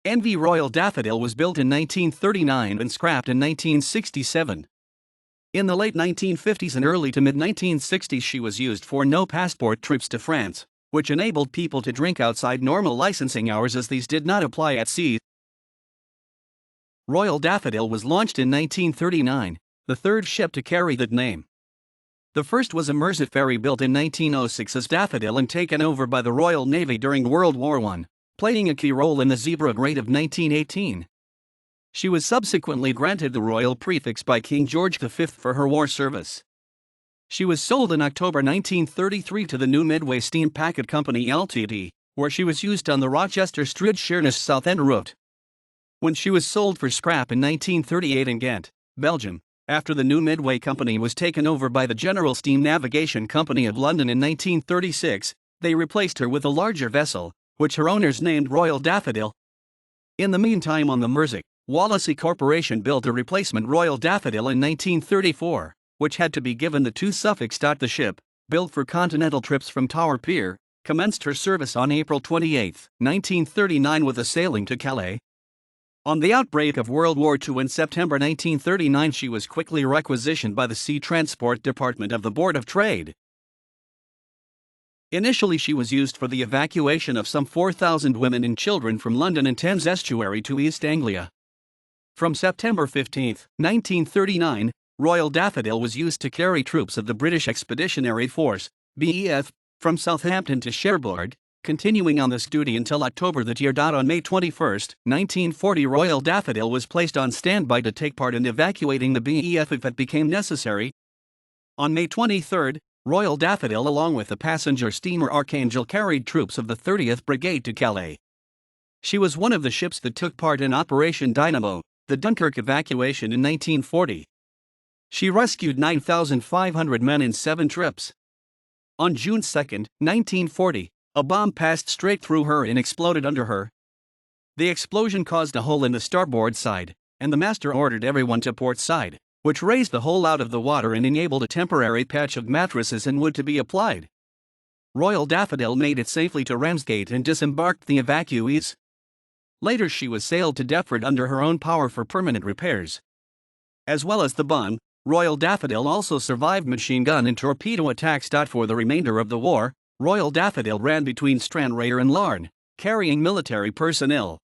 NV Royal Daffodil was built in 1939 and scrapped in 1967. In the late 1950s and early to mid-1960s she was used for no-passport trips to France, which enabled people to drink outside normal licensing hours as these did not apply at sea. Royal Daffodil was launched in 1939, the third ship to carry that name. The first was a Mersey ferry built in 1906 as Daffodil and taken over by the Royal Navy during World War I, playing a key role in the Zebra Raid of 1918. She was subsequently granted the royal prefix by King George V for her war service. She was sold in October 1933 to the New Midway Steam Packet Company Ltd., where she was used on the Rochester Street Sheerness Southend route. When she was sold for scrap in 1938 in Ghent, Belgium, after the New Midway Company was taken over by the General Steam Navigation Company of London in 1936, they replaced her with a larger vessel, which her owners named Royal Daffodil. In the meantime, on the Mersey, Wallasey Corporation built a replacement Royal Daffodil in 1934, which had to be given the two suffix. The ship, built for continental trips from Tower Pier, commenced her service on April 28, 1939 with a sailing to Calais. On the outbreak of World War II in September 1939 she was quickly requisitioned by the Sea Transport Department of the Board of Trade. Initially she was used for the evacuation of some 4,000 women and children from London and Thames Estuary to East Anglia. From September 15, 1939, Royal Daffodil was used to carry troops of the British Expeditionary Force, BEF, from Southampton to Cherbourg, continuing on this duty until October that year. On May 21, 1940, Royal Daffodil was placed on standby to take part in evacuating the BEF if it became necessary. On May 23, Royal Daffodil along with the passenger steamer Archangel carried troops of the 30th Brigade to Calais. She was one of the ships that took part in Operation Dynamo, the Dunkirk evacuation in 1940. She rescued 9,500 men in 7 trips. On June 2, 1940, a bomb passed straight through her and exploded under her. The explosion caused a hole in the starboard side, and the master ordered everyone to port side, which raised the hole out of the water and enabled a temporary patch of mattresses and wood to be applied. Royal Daffodil made it safely to Ramsgate and disembarked the evacuees. Later she was sailed to Deptford under her own power for permanent repairs. As well as the bomb, Royal Daffodil also survived machine gun and torpedo attacks. For the remainder of the war, Royal Daffodil ran between Stranraer and Larne, carrying military personnel.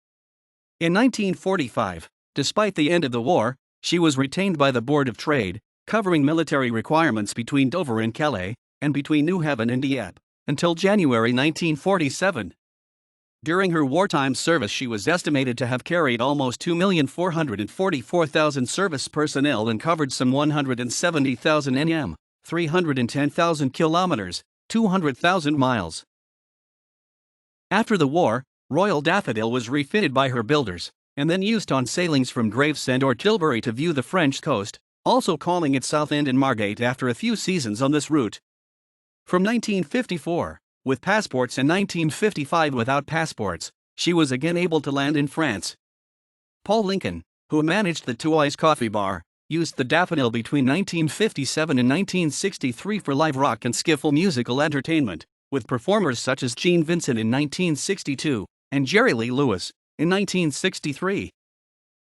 In 1945, despite the end of the war, she was retained by the Board of Trade, covering military requirements between Dover and Calais, and between New Haven and Dieppe, until January 1947. During her wartime service she was estimated to have carried almost 2,444,000 service personnel and covered some 170,000 nm, 310,000 kilometers, 200,000 miles. After the war, Royal Daffodil was refitted by her builders, and then used on sailings from Gravesend or Tilbury to view the French coast, also calling at Southend and Margate after a few seasons on this route. From 1954, with passports, and 1955 without passports, she was again able to land in France. Paul Lincoln, who managed the Tui's Coffee Bar, used the Daffodil between 1957 and 1963 for live rock and skiffle musical entertainment, with performers such as Gene Vincent in 1962 and Jerry Lee Lewis in 1963.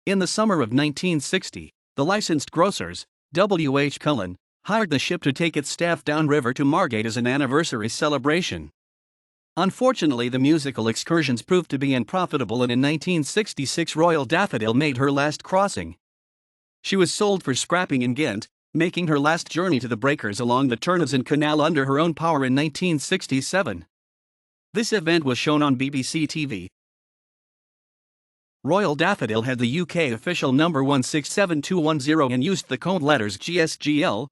In the summer of 1960, the licensed grocers, W. H. Cullen, hired the ship to take its staff downriver to Margate as an anniversary celebration. Unfortunately, the musical excursions proved to be unprofitable, and in 1966 Royal Daffodil made her last crossing. She was sold for scrapping in Ghent, making her last journey to the breakers along the Turnavon Canal under her own power in 1967. This event was shown on BBC TV. Royal Daffodil had the UK official number 167210 and used the code letters GSGL,